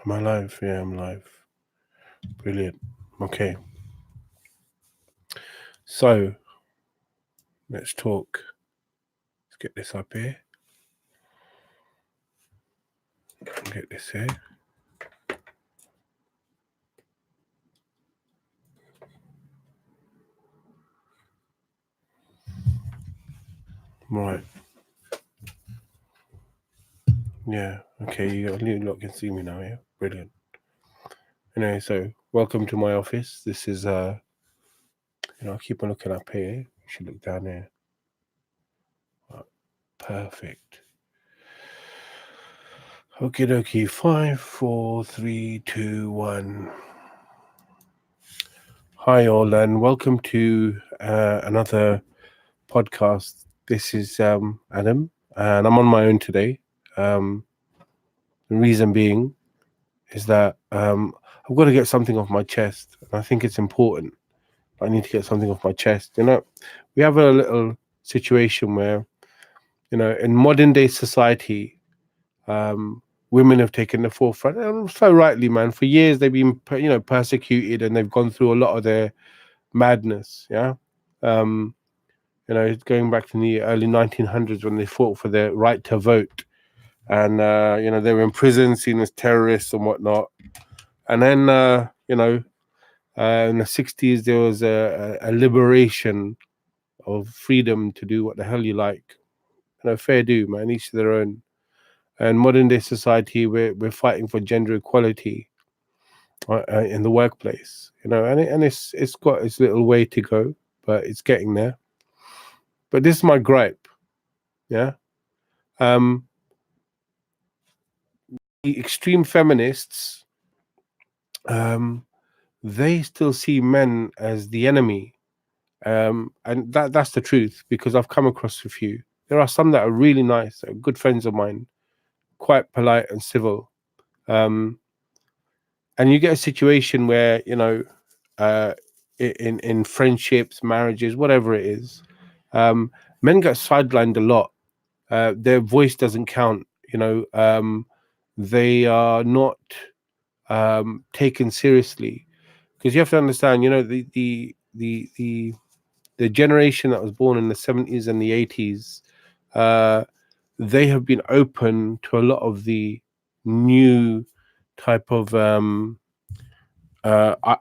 Am I live? Yeah, I'm live. Brilliant. Okay. So let's talk. Let's get this up here. Get this here. Right. Yeah. Okay. You lot can see me now. Yeah. Brilliant. Anyway, so welcome to my office. This is I keep on looking up here. You should look down here. Right. Perfect. Okie dokie. 5, 4, 3, 2, 1. Hi all, and welcome to another podcast. This is Adam, and I'm on my own today. The reason being is that I've got to get something off my chest, and I think it's important. I need to get something off my chest. We have a little situation where, in modern day society, women have taken the forefront, and so rightly, man. For years they've been, persecuted, and they've gone through a lot of their madness. Yeah. Um, going back to the early 1900s when they fought for their right to vote, and they were in prison, seen as terrorists and whatnot. And then in the 60s there was a liberation of freedom to do what the hell you like. Fair do, man. Each to their own. And modern day society, we're fighting for gender equality in the workplace. And it's got its little way to go, but it's getting there. But this is my gripe. Yeah. The extreme feminists, they still see men as the enemy, and that's the truth, because I've come across a few. There are some that are really nice, that are good friends of mine, quite polite and civil, and you get a situation where in friendships, marriages, whatever it is, men get sidelined a lot. Their voice doesn't count. They are not taken seriously, because you have to understand, the generation that was born in the 70s and the 80s, they have been open to a lot of the new type of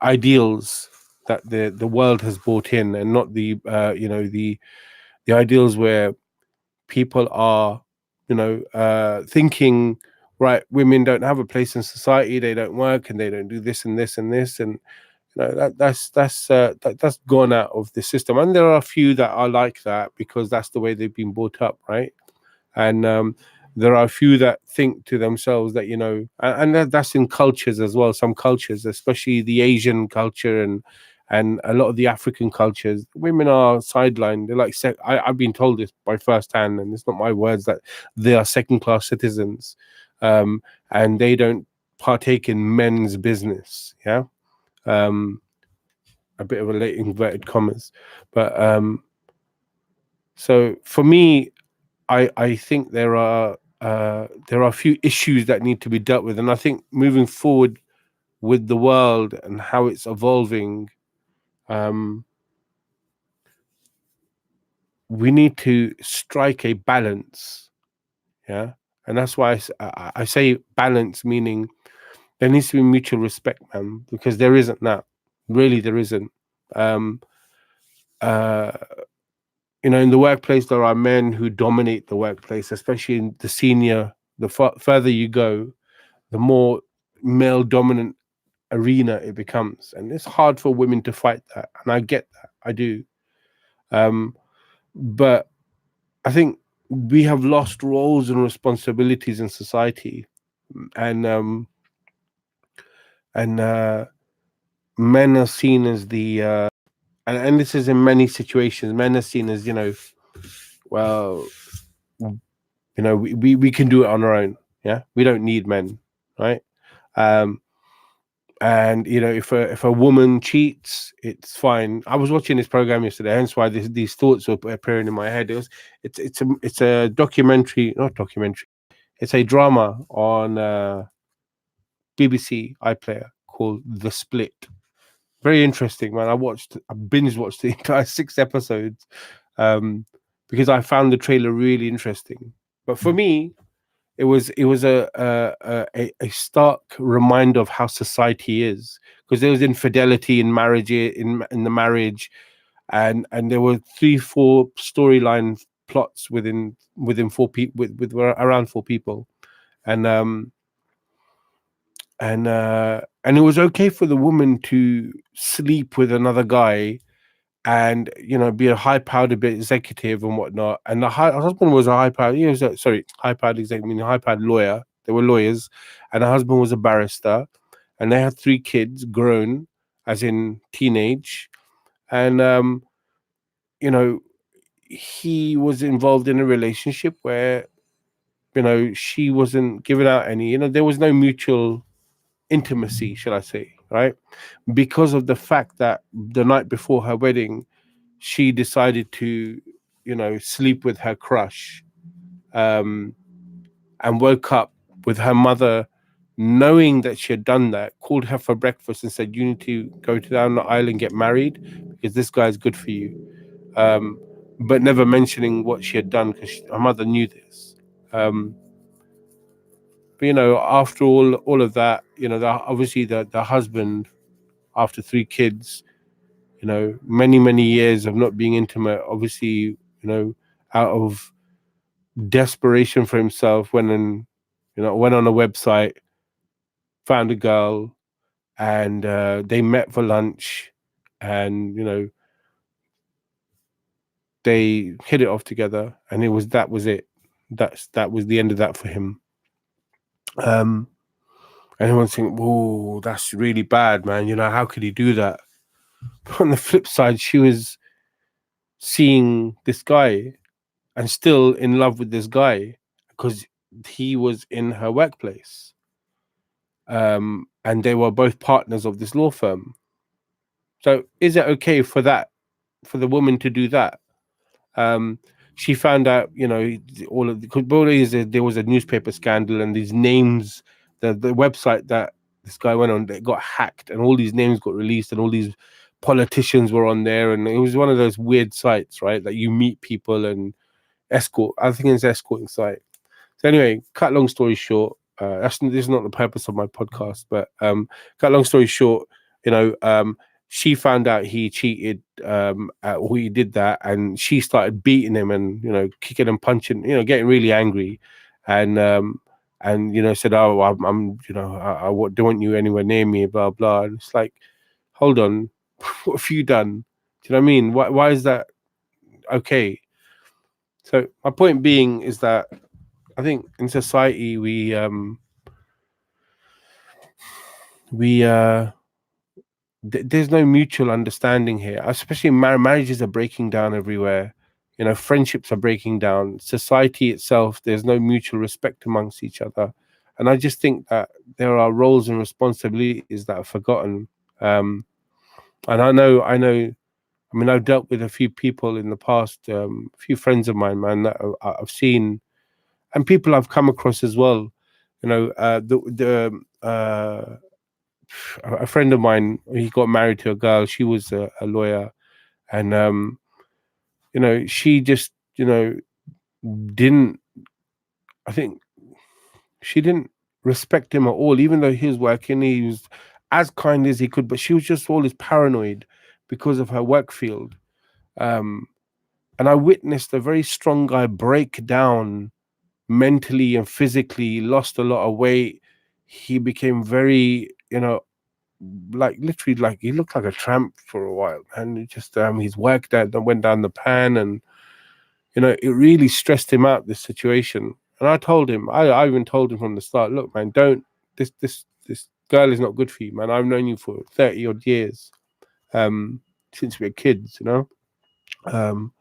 ideals that the world has brought in, and not the ideals where people are thinking, right, women don't have a place in society, they don't work, and they don't do this and this and this, and that's gone out of the system. And there are a few that are like that because that's the way they've been brought up, right? And there are a few that think to themselves that, that's in cultures as well. Some cultures, especially the Asian culture, and a lot of the African cultures, women are sidelined. They're like, I've been told this by firsthand, and it's not my words, that they are second-class citizens, and they don't partake in men's business. Yeah. A bit of a late inverted commas, but so for me, I think there are a few issues that need to be dealt with, and I think moving forward with the world and how it's evolving, we need to strike a balance. Yeah. And that's why I say balance, meaning there needs to be mutual respect, man, because there isn't that. Really, there isn't. Um, uh, in the workplace, there are men who dominate the workplace, especially in the senior. The further you go, the more male dominant arena it becomes, and it's hard for women to fight that. And I get that, I do. But I think we have lost roles and responsibilities in society, and men are seen as the and this is in many situations. Men are seen as, well, we can do it on our own. Yeah, we don't need men, right? Um, and if a woman cheats, it's fine. I was watching this program yesterday, hence why these thoughts were appearing in my head. It's a documentary, not documentary. It's a drama on BBC iPlayer called The Split. Very interesting, man. I binge watched the entire 6 episodes because I found the trailer really interesting. But for me, it was a stark reminder of how society is, because there was infidelity in marriage, in the marriage, and there were 3 4 storyline plots within 4 people, with around 4 people, and and it was okay for the woman to sleep with another guy, and be a high powered executive and whatnot. And her husband was a high powered, high powered executive, meaning high powered lawyer. They were lawyers, and her husband was a barrister, and they had 3 kids, grown, as in teenage, and you know he was involved in a relationship where she wasn't giving out any. There was no mutual intimacy, shall I say, right? Because of the fact that the night before her wedding, she decided to, sleep with her crush, um, and woke up with her mother, knowing that she had done that, called her for breakfast and said, "You need to go down the aisle and get married because this guy is good for you." But never mentioning what she had done, because her mother knew this. But after all of that, obviously the husband, after 3 kids, many years of not being intimate, obviously, out of desperation for himself, went on a website, found a girl, and they met for lunch, and they hit it off together, and that was it. That was the end of that for him. um Everyone's thinking, "Whoa, that's really bad, man. How could he do that?" But on the flip side, she was seeing this guy and still in love with this guy because he was in her workplace. And they were both partners of this law firm. So is it okay for the woman to do that? She found out, all of there was a newspaper scandal, and these names, the website that this guy went on, they got hacked, and all these names got released, and all these politicians were on there, and it was one of those weird sites, right? That you meet people and escort. I think it's escorting site. So anyway, cut long story short, this is not the purpose of my podcast, but cut long story short, she found out he cheated, or he did that, and she started beating him and kicking and punching, getting really angry, and said, "Oh, I'm I don't want you anywhere near me," blah blah. And it's like, hold on, what have you done? Do you know what I mean? Why is that okay? So my point being is that I think in society we there's no mutual understanding here, especially marriages are breaking down everywhere. Friendships are breaking down. Society itself, there's no mutual respect amongst each other, and I just think that there are roles and responsibilities that are forgotten. And I mean, I've dealt with a few people in the past, a few friends of mine, man, that I've seen, and people I've come across as well. A friend of mine, he got married to a girl. She was a lawyer, and she just didn't. I think she didn't respect him at all, even though he was working. He was as kind as he could, but she was just always paranoid because of her work field. Um, and I witnessed a very strong guy break down mentally and physically. He lost a lot of weight. He became very, like literally, like he looked like a tramp for a while, and it just his work that went down the pan, and it really stressed him out, this situation. And I told him, I even told him from the start, "Look, man, don't this girl is not good for you, man. I've known you for 30 odd years, since we were kids, um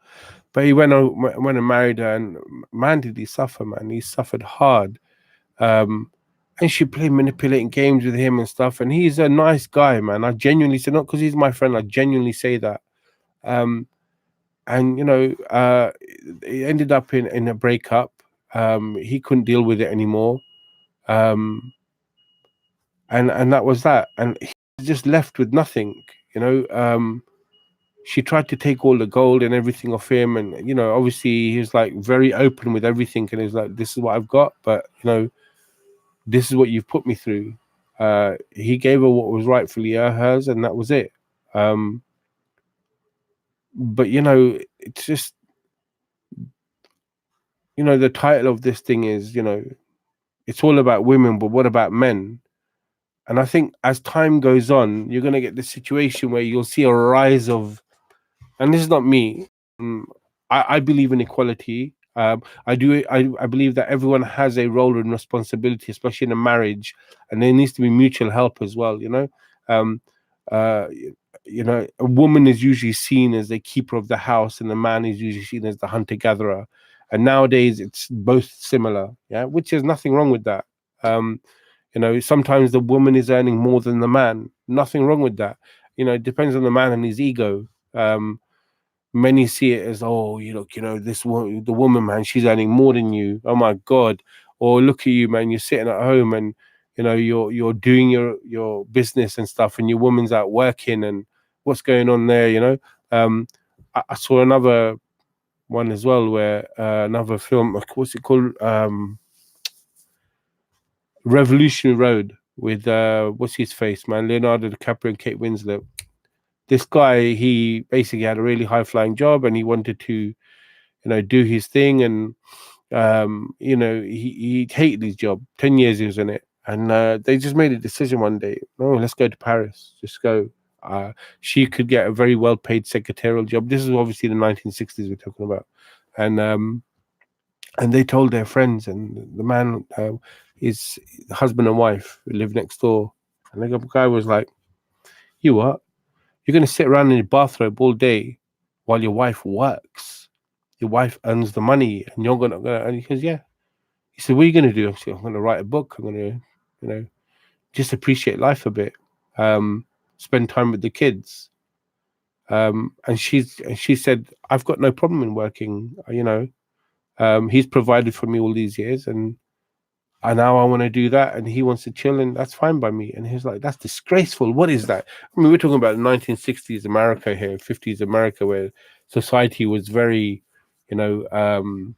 but he went and married her, and man, did he suffer, man. He suffered hard. um and she played manipulating games with him and stuff. And he's a nice guy, man. I genuinely say, not because he's my friend, I genuinely say that. Um, and it ended up in a breakup. He couldn't deal with it anymore. Um, and that was that. And he's just left with nothing, you know. She tried to take all the gold and everything off him, and you know, obviously he was like very open with everything, and he's like, this is what I've got, but you know, this is what you've put me through. He gave her what was rightfully hers, and that was it. But you know, it's just, you know, the title of this thing is, you know, it's all about women, but what about men? And I think as time goes on, you're going to get this situation where you'll see a rise of, and this is not me. um, I believe in equality. I do. I believe that everyone has a role and responsibility, especially in a marriage, and there needs to be mutual help as well. You know, um, uh, you know, a woman is usually seen as the keeper of the house, and the man is usually seen as the hunter gatherer. And nowadays, it's both similar. Yeah, which is nothing wrong with that. Um, you know, sometimes the woman is earning more than the man. Nothing wrong with that. You know, it depends on the man and his ego. Many see it as, oh, you look, you know, this woman, the woman, man, she's earning more than you. Oh my God. Or look at you, man, you're sitting at home and you know you're doing your business and stuff, and your woman's out working, and what's going on there, you know. I saw another one as well where another film, what's it called? Revolutionary Road with what's his face, man, Leonardo DiCaprio and Kate Winslet. This guy, he basically had a really high flying job, and he wanted to, you know, do his thing. And you know, he hated his job. 10 years he was in it, and they just made a decision one day. Oh, let's go to Paris. Just go. She could get a very well paid secretarial job. This is obviously the 1960s we're talking about. And they told their friends, and the man, his husband and wife live next door, and the guy was like, you what, you're going to sit around in your bathrobe all day while your wife works? Your wife earns the money, and you're gonna. And he goes, yeah. He said, what are you going to do? I said, I'm going to write a book. I'm going to, you know, just appreciate life a bit, spend time with the kids. And she said, I've got no problem in working. You know, he's provided for me all these years, and now I want to do that, and he wants to chill, and that's fine by me. And he's like, that's disgraceful. What is that? I mean, we're talking about 1960s America here, 50s America, where society was very, you know,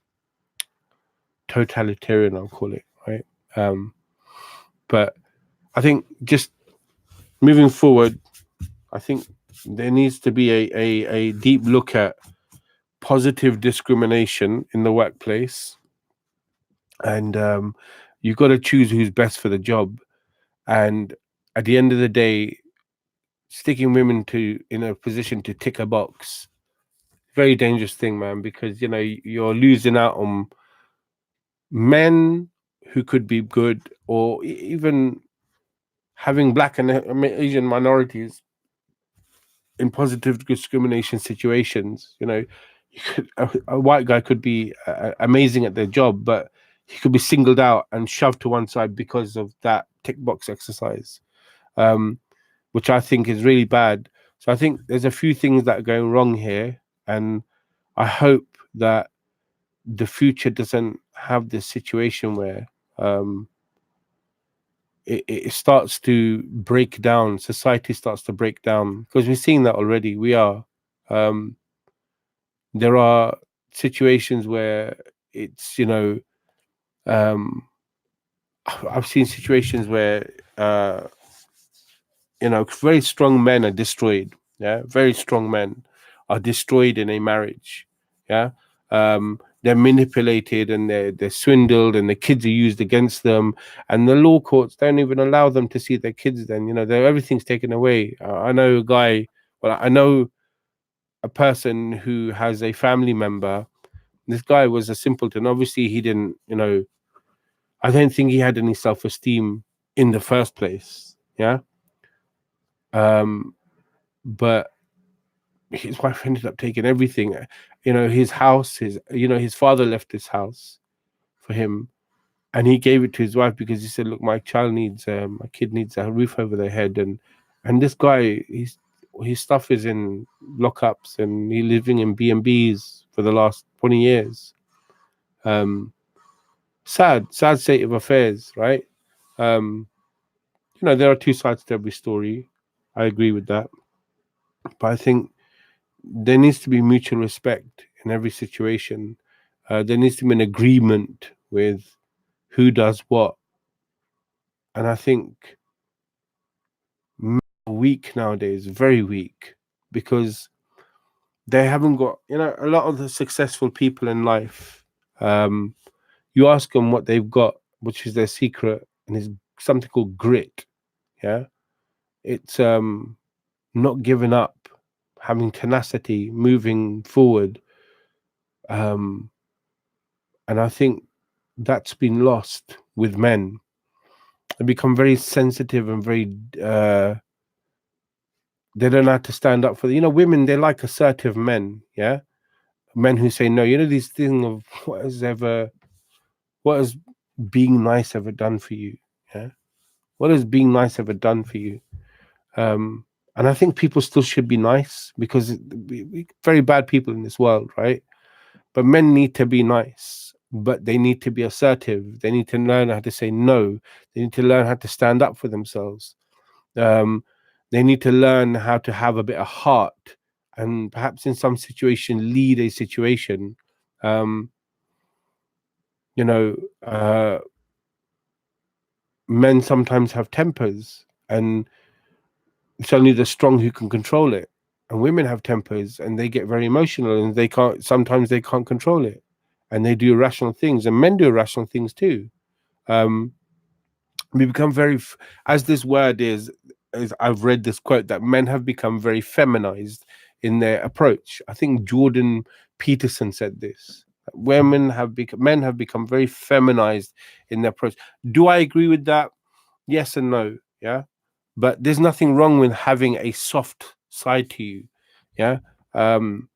totalitarian, I'll call it, right? But I think just moving forward, I think there needs to be a deep look at positive discrimination in the workplace, and you've got to choose who's best for the job. And at the end of the day, sticking women to in a position to tick a box, very dangerous thing, man, because you know you're losing out on men who could be good, or even having black and Asian minorities in positive discrimination situations. You know, a white guy could be amazing at their job, but he could be singled out and shoved to one side because of that tick box exercise, which I think is really bad. So I think there's a few things that are going wrong here, and I hope that the future doesn't have this situation where it starts to break down. Society starts to break down, because we're seeing that already. We are. There are situations where it's, you know, um, I've seen situations where you know, very strong men are destroyed. Yeah, very strong men are destroyed in a marriage. Yeah, they're manipulated, and they're swindled, and the kids are used against them, and the law courts don't even allow them to see their kids. Then, you know, everything's taken away. I know a guy. Well, I know a person who has a family member. This guy was a simpleton. Obviously, he didn't. You know, I don't think he had any self-esteem in the first place. Yeah. But his wife ended up taking everything. You know, his house, his father left his house for him, and he gave it to his wife because he said, look, my kid needs a roof over their head. And this guy, his stuff is in lockups, and he's living in B&Bs for the last 20 years. Sad state of affairs, right? there are two sides to every story. I agree with that. But I think there needs to be mutual respect in every situation. There needs to be an agreement with who does what. And I think men are weak nowadays, very weak, because they haven't got, a lot of the successful people in life. You ask them what they've got, which is their secret, and it's something called grit. Yeah, it's not giving up, having tenacity, moving forward. Um, and I think that's been lost with men. They become very sensitive and very. They don't know how to stand up for. Women. They like assertive men. Yeah, men who say no. This thing of what has being nice ever done for you? Yeah, what has being nice ever done for you? Um, and I think people still should be nice, because we very bad people in this world, right? But men need to be nice, but they need to be assertive. They need to learn how to say no. They need to learn how to stand up for themselves. Um, they need to learn how to have a bit of heart, and perhaps in some situation lead a situation. Um, you know, uh, Men sometimes have tempers, and it's only the strong who can control it. And women have tempers, and they get very emotional, and sometimes they can't control it, and they do irrational things, and men do irrational things too. um we become as this word is I've read this quote that men have become very feminized in their approach. I think Jordan Peterson said this. Men have become very feminized in their approach. Do I agree with that? Yes and no. Yeah, but there's nothing wrong with having a soft side to you. Yeah. um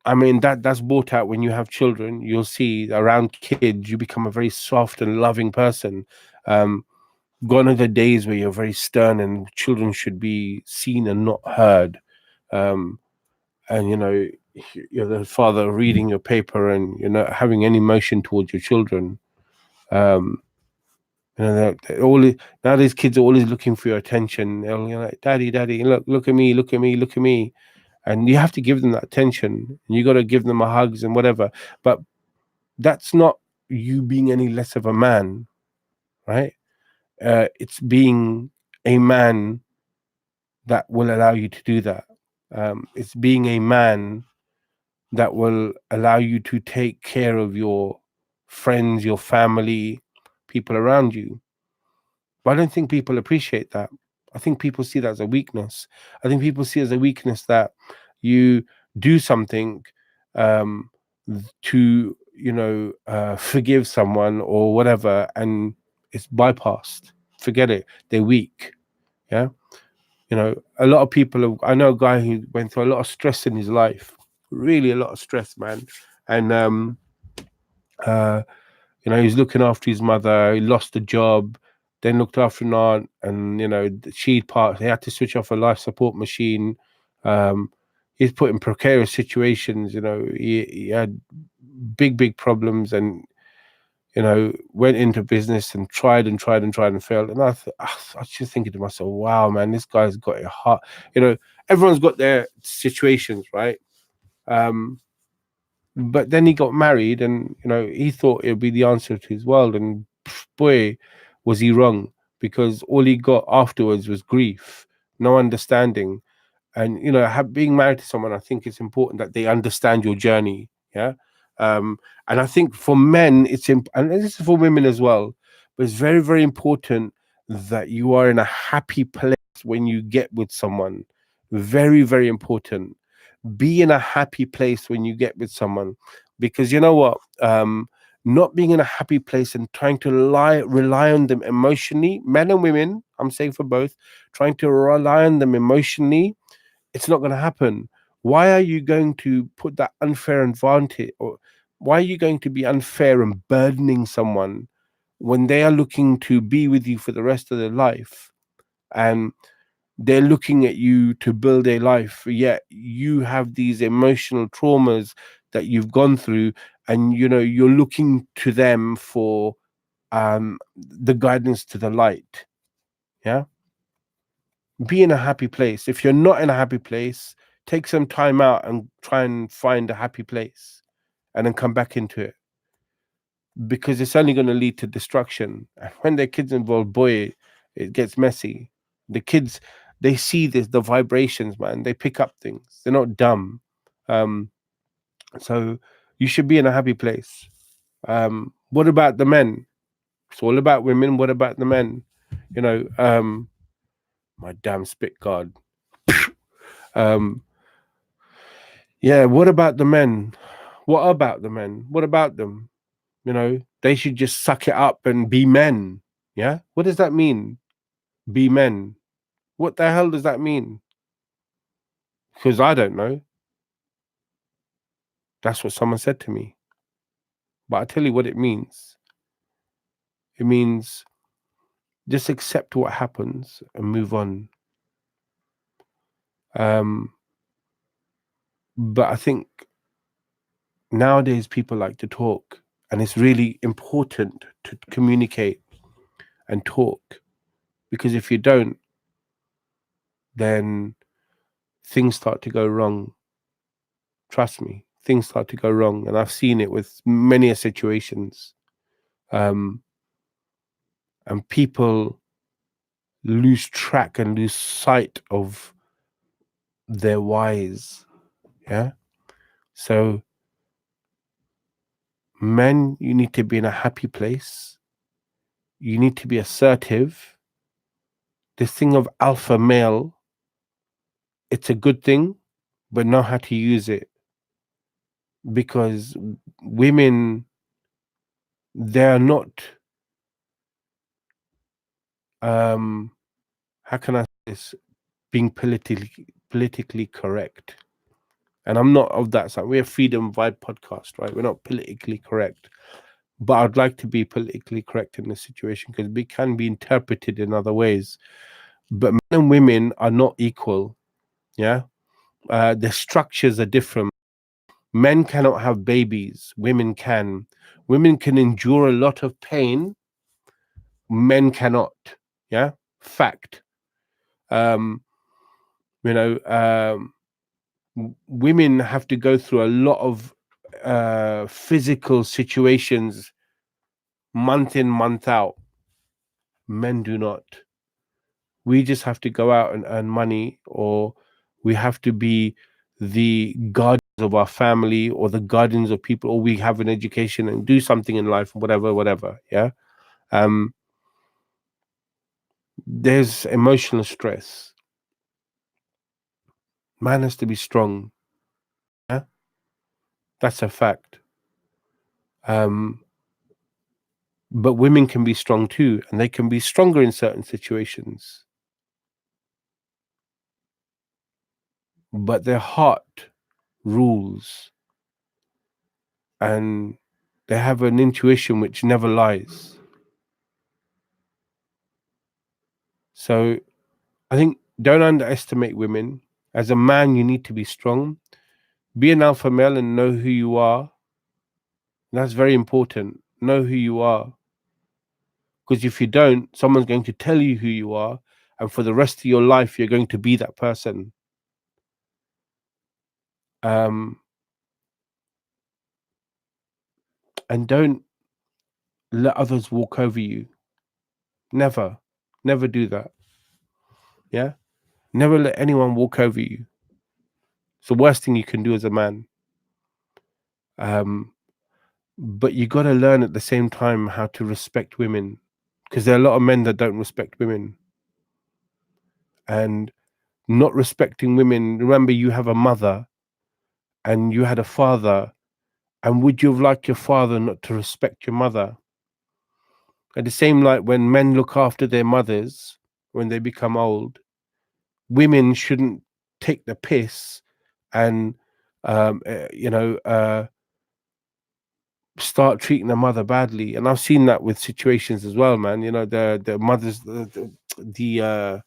I mean, that's brought out when you have children. You'll see around kids you become a very soft and loving person. um Gone are the days where you're very stern, and children should be seen and not heard. um and you're the father reading your paper, and you're not having any emotion towards your children. um they're nowadays kids are always looking for your attention. They're like, daddy, daddy, look at me, look at me, look at me. And you have to give them that attention, and you got to give them a hugs and whatever. But that's not you being any less of a man, right? It's being a man that will allow you to do that. It's being a man that will allow you to take care of your friends, your family, people around you. But I don't think people appreciate that. I think people see that as a weakness. I think people see as a weakness that you do something um, to, forgive someone or whatever, and it's bypassed. Forget it. They're weak. Yeah. A lot of people. I know a guy who went through a lot of stress in his life. Really, a lot of stress, man. And uh, he was looking after his mother. He lost a job, then looked after an aunt, and he had to switch off a life support machine. He's put in precarious situations. He had big problems, and went into business and tried and tried and tried and failed. And I was just thinking to myself, wow, man, this guy's got a heart. Everyone's got their situations, right? But then he got married, and he thought it would be the answer to his world, and boy, was he wrong, because all he got afterwards was grief, no understanding. And being married to someone, I think it's important that they understand your journey. Yeah. And I think for men and this is for women as well, but it's very, very important that you are in a happy place when you get with someone. Very, very important. Be in a happy place when you get with someone, because you know what, not being in a happy place and trying to rely on them emotionally, men and women, I'm saying for both, trying to rely on them emotionally, it's not going to happen. Why are you going to put that unfair advantage, or why are you going to be unfair and burdening someone when they are looking to be with you for the rest of their life, and they're looking at you to build a life, yet you have these emotional traumas that you've gone through, and you're looking to them for the guidance to the light. Yeah. Be in a happy place. If you're not in a happy place, take some time out and try and find a happy place and then come back into it, because it's only going to lead to destruction. And when there are kids involved, boy, it gets messy. The kids, they see this, the vibrations, man. They pick up things. They're not dumb. So you should be in a happy place. What about the men? It's all about women. What about the men? You know, my damn spit guard. Yeah, what about the men? What about the men? What about them? You know, they should just suck it up and be men. Yeah? What does that mean? Be men. What the hell does that mean? Because I don't know. That's what someone said to me. But I tell you what it means. It means just accept what happens and move on. But I think nowadays people like to talk, and it's really important to communicate and talk, because if you don't, then things start to go wrong. Trust me, things start to go wrong, and I've seen it with many situations. And people lose track and lose sight of their whys. Yeah. So men, you need to be in a happy place. You need to be assertive. This thing of alpha male, it's a good thing, but know how to use it. Because women, they're not how can I say this, being politically correct. And I'm not of that side. We're a Freedom Vibe podcast, right? We're not politically correct. But I'd like to be politically correct in this situation, because we can be interpreted in other ways. But men and women are not equal. Yeah. The structures are different. Men cannot have babies. Women can. Women can endure a lot of pain. Men cannot. Yeah. Fact. Women have to go through a lot of physical situations month in, month out. Men do not. We just have to go out and earn money, or we have to be the guardians of our family, or the guardians of people, or we have an education and do something in life, whatever. Yeah. There's emotional stress. Man has to be strong. Yeah. That's a fact. But women can be strong too, and they can be stronger in certain situations. But their heart rules, and they have an intuition which never lies. So I think don't underestimate women. As a man, you need to be strong. Be an alpha male and know who you are. That's very important. Know who you are. Because if you don't, someone's going to tell you who you are, and for the rest of your life, you're going to be that person. And don't let others walk over you. Never do that. Yeah. Never let anyone walk over you. It's the worst thing you can do as a man. But you got to learn at the same time how to respect women, because there are a lot of men that don't respect women. And not respecting women, remember, you have a mother and you had a father, and would you have liked your father not to respect your mother? At the same, like when men look after their mothers when they become old, women shouldn't take the piss and start treating the mother badly. And I've seen that with situations as well, man. You know, the mothers, the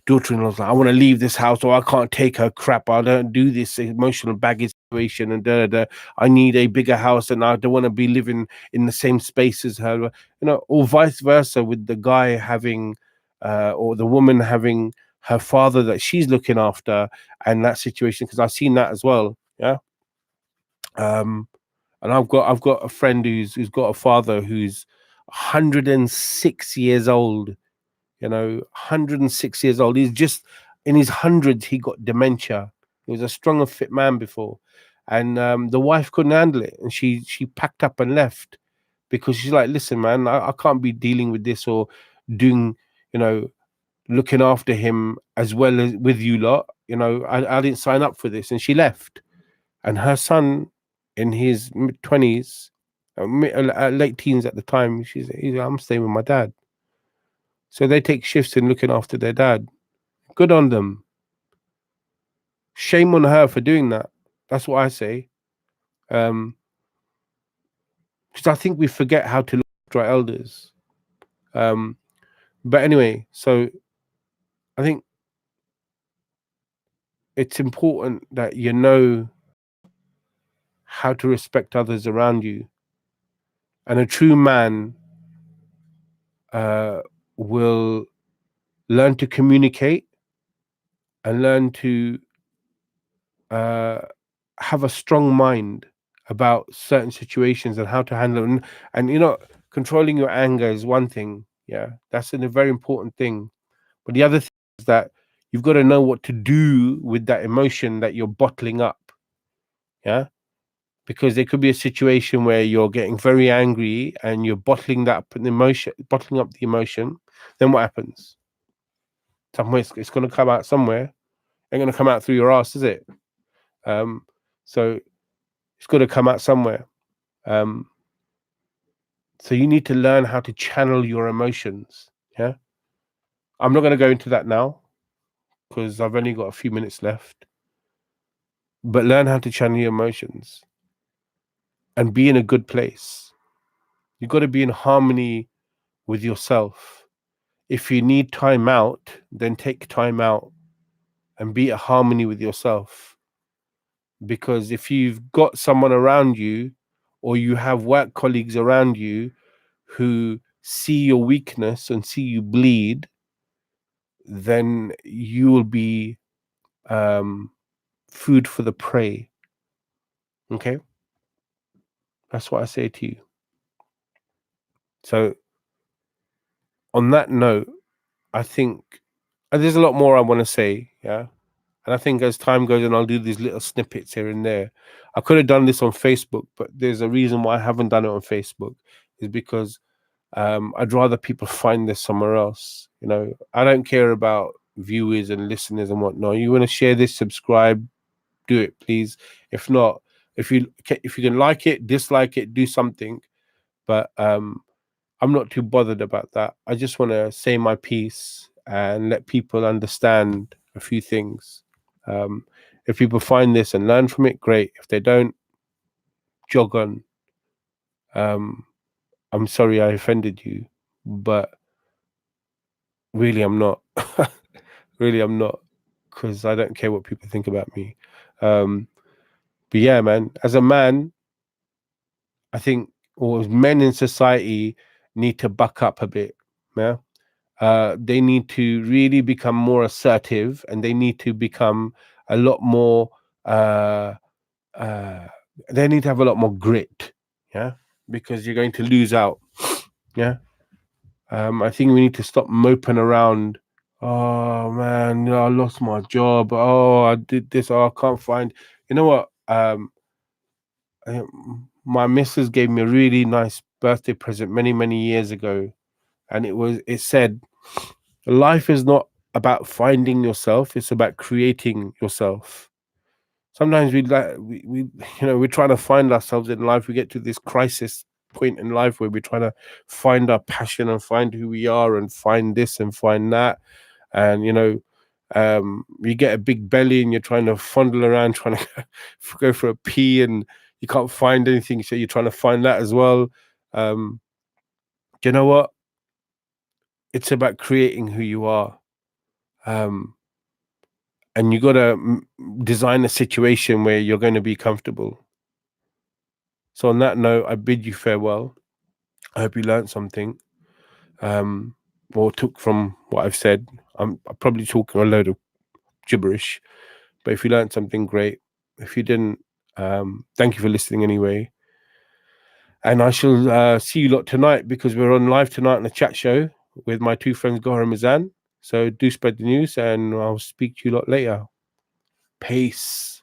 daughter-in-law's like, I want to leave this house, or I can't take her crap. I don't do this emotional baggage situation, and I need a bigger house, and I don't want to be living in the same space as her. You know, or vice versa with the guy having or the woman having her father that she's looking after, and that situation, because I've seen that as well. Yeah. um and I've got a friend who's got a father who's 106 years old. 106 years old. He's just in his hundreds. He got dementia. He was a strong and fit man before, and the wife couldn't handle it, and she packed up and left, because she's like, listen, man, I can't be dealing with this, or doing, you know, looking after him as well as with you lot. I didn't sign up for this, and she left. And her son, in his mid-20s, late teens at the time, he's like, I'm staying with my dad. So they take shifts in looking after their dad. Good on them. Shame on her for doing that. That's what I say. Because I think we forget how to look after our elders. But anyway, so I think it's important that you know how to respect others around you. And a true man will learn to communicate and learn to have a strong mind about certain situations and how to handle them. And controlling your anger is one thing. Yeah, that's a very important thing. But the other thing is that you've got to know what to do with that emotion that you're bottling up. Yeah. Because there could be a situation where you're getting very angry and you're bottling that up, bottling up the emotion. Then what happens? Somewhere it's going to come out somewhere. Ain't going to come out through your ass, is it? So it's got to come out somewhere. So you need to learn how to channel your emotions. Yeah. I'm not going to go into that now because I've only got a few minutes left. But learn how to channel your emotions and be in a good place. You've got to be in harmony with yourself. If you need time out, then take time out and be at harmony with yourself. Because if you've got someone around you, or you have work colleagues around you who see your weakness and see you bleed, then you will be food for the prey. Okay? That's what I say to you. So on that note, I think there's a lot more I want to say. Yeah. And I think as time goes on, I'll do these little snippets here and there. I could have done this on Facebook, but there's a reason why I haven't done it on Facebook, is because I'd rather people find this somewhere else. I don't care about viewers and listeners and whatnot. You want to share this, subscribe, do it, please. If not, if you can like it, dislike it, do something. But I'm not too bothered about that. I just want to say my piece and let people understand a few things. If people find this and learn from it, great. If they don't, jog on. I'm sorry I offended you, but really I'm not. Really I'm not, because I don't care what people think about me. But yeah, man, as a man, I think, or men in society need to buck up a bit. Yeah. They need to really become more assertive, and they need to become a lot more they need to have a lot more grit. Yeah. Because you're going to lose out. Yeah. I think we need to stop moping around. Oh man, I lost my job. Oh, I did this. Oh, I can't find. You know what? My missus gave me a really nice birthday present many, many years ago, and it said, life is not about finding yourself; it's about creating yourself. Sometimes we're trying to find ourselves in life. We get to this crisis point in life where we're trying to find our passion and find who we are and find this and find that. And you get a big belly and you're trying to fondle around trying to go for a pee, and you can't find anything, so you're trying to find that as well. Do you know what? It's about creating who you are. And you got to design a situation where you're going to be comfortable. So on that note, I bid you farewell. I hope you learned something. or took from what I've said. I'm probably talking a load of gibberish, but if you learned something, great. If you didn't, thank you for listening anyway. And I shall see you lot tonight, because we're on live tonight on a chat show with my two friends, Gohar and Mizan. So do spread the news, and I'll speak to you lot later. Peace.